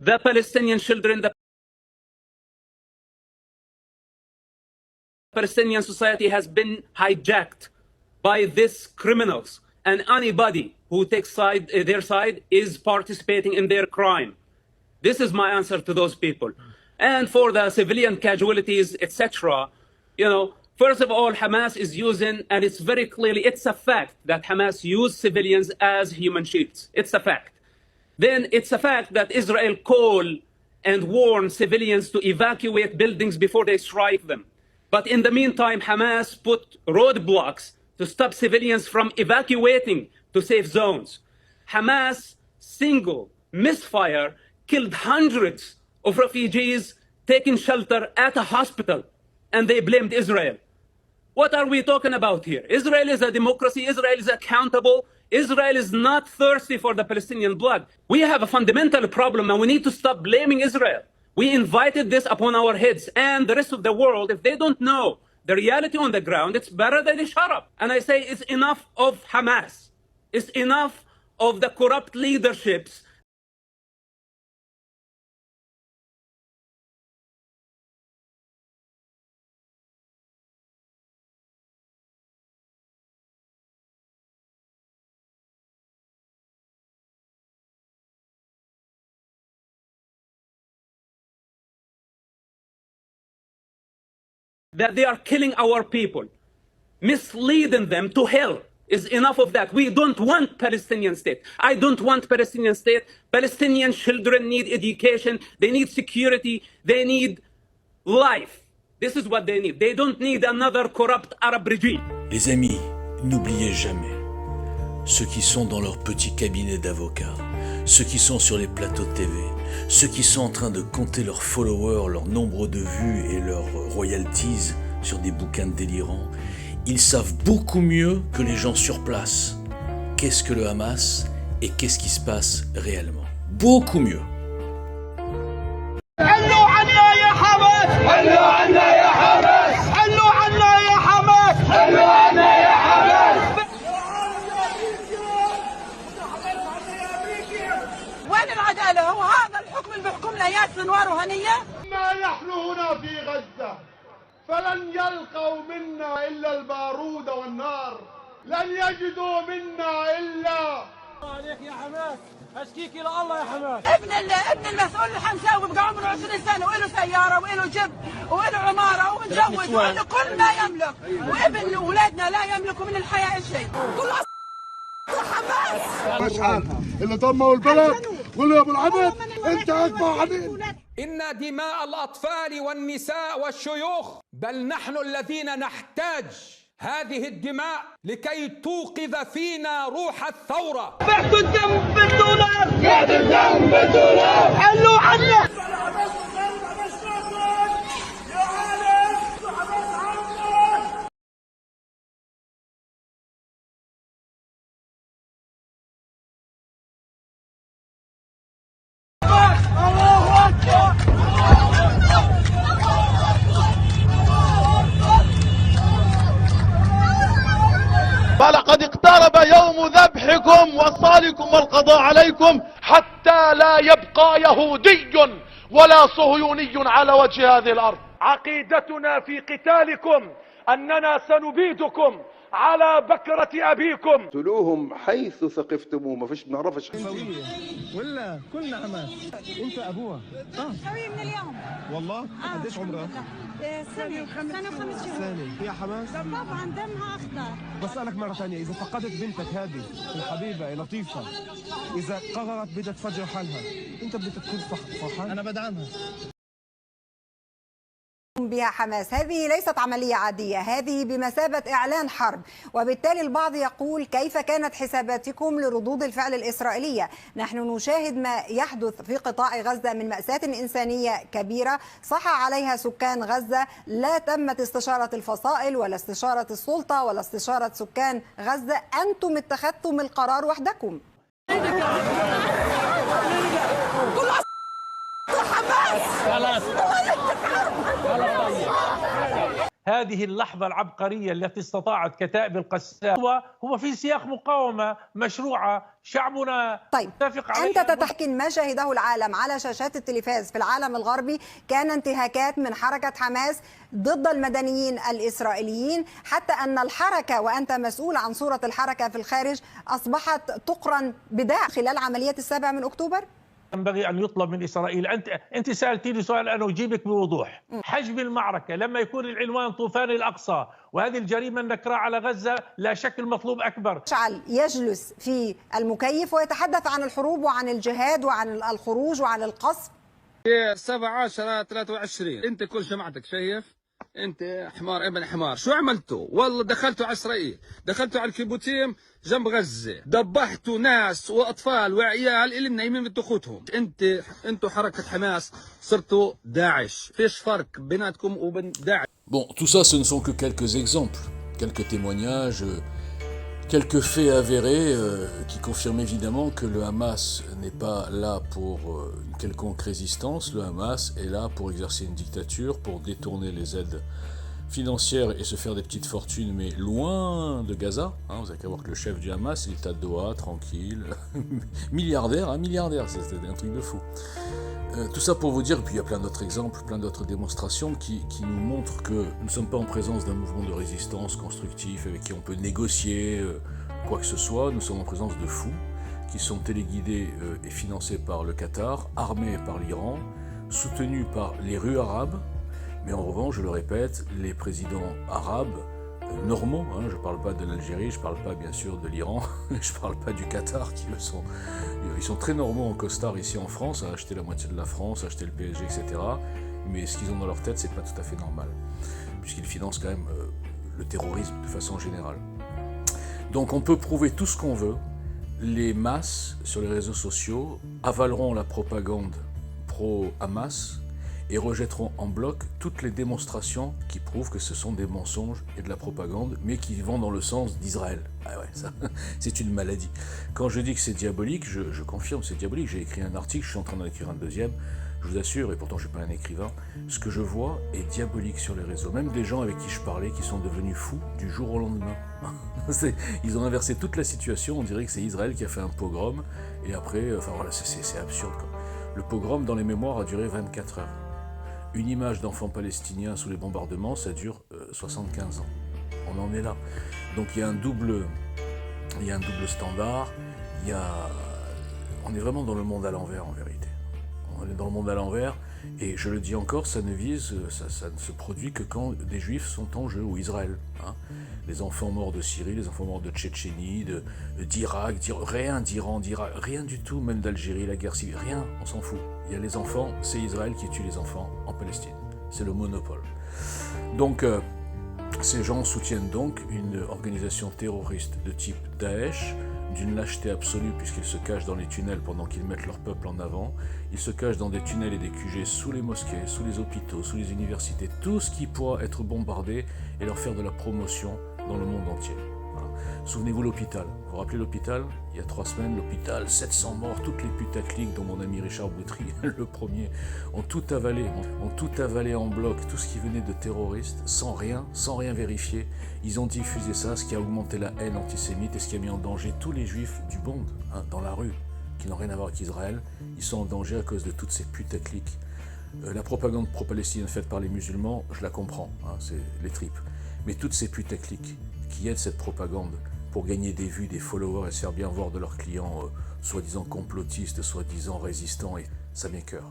The Palestinian children, the Palestinian society has been hijacked by these criminals, and anybody who takes their side is participating in their crime. This is my answer to those people. And for the civilian casualties, etc., first of all, Hamas is using, and it's very clearly, it's a fact that Hamas used civilians as human shields. It's a fact. Then it's a fact that Israel called and warned civilians to evacuate buildings before they strike them. But in the meantime, Hamas put roadblocks to stop civilians from evacuating to safe zones. Hamas single misfire killed hundreds of refugees taking shelter at a hospital, and they blamed Israel. What are we talking about here? Israel is a democracy. Israel is accountable. Israel is not thirsty for the Palestinian blood. We have a fundamental problem, and we need to stop blaming Israel. We invited this upon our heads, and the rest of the world, if they don't know the reality on the ground, it's better that they shut up. And I say it's enough of Hamas. It's enough of the corrupt leaderships. That they are killing our people, misleading them to hell. Is enough of that. We don't want Palestinian state. I don't want Palestinian state. Palestinian children need education. They need security. They need life. This is what they need. They don't need another corrupt Arab regime. Les amis, n'oubliez jamais ceux qui sont dans leur petit cabinet d'avocats, ceux qui sont sur les plateaux de TV, ceux qui sont en train de compter leurs followers, leur nombre de vues et leurs royalties sur des bouquins délirants. Ils savent beaucoup mieux que les gens sur place qu'est-ce que le Hamas et qu'est-ce qui se passe réellement. Beaucoup mieux. وين العدالة؟ هو هذا الحكم اللي بيحكمنا اياه سنوار وهنية؟ ما نحن هنا في غزة فلن يلقوا منا إلا البارود والنار، لن يجدوا منا إلا عليك يا حماس، أشكيك إلى الله يا حماس. ابن المسؤول الحمساوي بقى عمره 20 سنة وله سيارة وله جب وله عمارة ومتجوز وله كل ما يملك، وابن أولادنا لا يملكوا من الحياة شيء. كل حماس اللي دمروا البلد قول يا ابو العبد انت اكبر عبيد. إن دماء الأطفال والنساء والشيوخ بل نحن الذين نحتاج هذه الدماء لكي توقظ فينا روح الثورة. بعتوا الدم بالدولار، بعتوا الدم بالدولار، حلوا عنا. فلقد اقترب يوم ذبحكم وصالكم والقضاء عليكم حتى لا يبقى يهودي ولا صهيوني على وجه هذه الأرض. عقيدتنا في قتالكم أننا سنبيدكم على بكرة أبيكم. اقتلوهم حيث ثقفتموه، ما فيش بنعرفش ولا كلنا حماس. انت ابوها سوي من اليوم والله. قديش عمرها؟ سنة وخمس شهور. سنة. هي حماس؟ طبعا دمها اخضر. بسألك مرة ثانية، إذا فقدت بنتك هذه الحبيبة لطيفة، إذا قررت بدها تفجر حالها، أنت بدك تكون فرحان؟ أنا بدعمها. بها حماس. هذه ليست عملية عادية، هذه بمثابة إعلان حرب، وبالتالي البعض يقول كيف كانت حساباتكم لردود الفعل الإسرائيلية؟ نحن نشاهد ما يحدث في قطاع غزة من مأساة إنسانية كبيرة صح عليها سكان غزة، لا تمت استشارة الفصائل ولا استشارة السلطة ولا استشارة سكان غزة، أنتم اتخذتم القرار وحدكم. هذه اللحظة العبقرية التي استطاعت كتائب القسام هو في سياق مقاومة مشروعة شعبنا. طيب اتفق عليه. أنت تحكي ما شاهده العالم على شاشات التلفاز في العالم الغربي كان انتهاكات من حركة حماس ضد المدنيين الإسرائيليين، حتى أن الحركة وأنت مسؤول عن صورة الحركة في الخارج أصبحت تقرن بداعش خلال عمليات 7 أكتوبر. ينبغي أن يطلب من إسرائيل. أنت سألتني سؤال أنا أجيبك بوضوح. حجم المعركة لما يكون العنوان طوفان الأقصى وهذه الجريمة النكراء على غزة لا شك المطلوب أكبر. مشعل يجلس في المكيف ويتحدث عن الحروب وعن الجهاد وعن الخروج وعن القصف. 7/10/23 أنت كل جماعتك شايف؟ أنت حمار ابن حمار، شو عملتوا؟ والله دخلتوا على إسرائيل، دخلتوا على الكيبوتيم جنب غزة، دبحتوا ناس وأطفال وعيال اللي منيمين من تخوتهم. أنتوا حركة حماس صرتوا داعش، فيش فرق بيناتكم وبين داعش. Bon, tout ça, ce ne sont que quelques exemples, quelques témoignages, quelques faits avérés qui confirment évidemment que le Hamas n'est pas là pour une quelconque résistance. Le Hamas est là pour exercer une dictature, pour détourner les aides financières et se faire des petites fortunes, mais loin de Gaza. Hein, vous avez qu'à voir que le chef du Hamas, il est à Doha, tranquille, milliardaire, c'est un truc de fou. Tout ça pour vous dire, et puis il y a plein d'autres exemples, plein d'autres démonstrations qui nous montrent que nous ne sommes pas en présence d'un mouvement de résistance constructif avec qui on peut négocier quoi que ce soit. Nous sommes en présence de fous qui sont téléguidés et financés par le Qatar, armés par l'Iran, soutenus par les rues arabes. Mais en revanche, je le répète, les présidents arabes normaux, hein, je ne parle pas de l'Algérie, je ne parle pas bien sûr de l'Iran, je ne parle pas du Qatar qui ils sont très normaux en costard ici en France, à acheter la moitié de la France, à acheter le PSG, etc. Mais ce qu'ils ont dans leur tête, c'est pas tout à fait normal, puisqu'ils financent quand même le terrorisme de façon générale. Donc on peut prouver tout ce qu'on veut, les masses sur les réseaux sociaux avaleront la propagande pro-Hamas et rejetteront en bloc toutes les démonstrations qui prouvent que ce sont des mensonges et de la propagande, mais qui vont dans le sens d'Israël. Ah ouais, ça, c'est une maladie. Quand je dis que c'est diabolique, je confirme, c'est diabolique. J'ai écrit un article, je suis en train d'en écrire un deuxième. Je vous assure, et pourtant je ne suis pas un écrivain, ce que je vois est diabolique sur les réseaux. Même des gens avec qui je parlais qui sont devenus fous du jour au lendemain. Ils ont inversé toute la situation, on dirait que c'est Israël qui a fait un pogrom, et après, enfin voilà, c'est absurde quoi. Le pogrom dans les mémoires a duré 24 heures. Une image d'enfant palestinien sous les bombardements, ça dure 75 ans. On en est là. Donc il y a un double standard, on est vraiment dans le monde à l'envers en vérité. On est dans le monde à l'envers, et je le dis encore, ça ne se produit que quand des juifs sont en jeu, ou Israël. Hein. Les enfants morts de Syrie, les enfants morts de Tchétchénie, d'Irak, rien d'Iran, d'Irak, rien du tout, même d'Algérie, la guerre civile, rien, on s'en fout. Il y a les enfants, c'est Israël qui tue les enfants en Palestine. C'est le monopole. Donc, ces gens soutiennent donc une organisation terroriste de type Daesh, d'une lâcheté absolue puisqu'ils se cachent dans les tunnels pendant qu'ils mettent leur peuple en avant. Ils se cachent dans des tunnels et des QG sous les mosquées, sous les hôpitaux, sous les universités, tout ce qui pourra être bombardé et leur faire de la promotion dans le monde entier. Voilà. Souvenez-vous l'hôpital. Vous vous rappelez l'hôpital? Il y a 3 semaines, l'hôpital, 700 morts, toutes les putaclics dont mon ami Richard Boutry, le premier, ont tout avalé en bloc, tout ce qui venait de terroristes, sans rien vérifier. Ils ont diffusé ça, ce qui a augmenté la haine antisémite et ce qui a mis en danger tous les juifs du monde, hein, dans la rue, qui n'ont rien à voir avec Israël. Ils sont en danger à cause de toutes ces putaclics. La propagande pro-palestinienne faite par les musulmans, je la comprends, hein, c'est les tripes. Mais toutes ces putaclics qui aident cette propagande pour gagner des vues, des followers et se faire bien voir de leurs clients soi-disant complotistes, soi-disant résistants, et ça m'écoeure.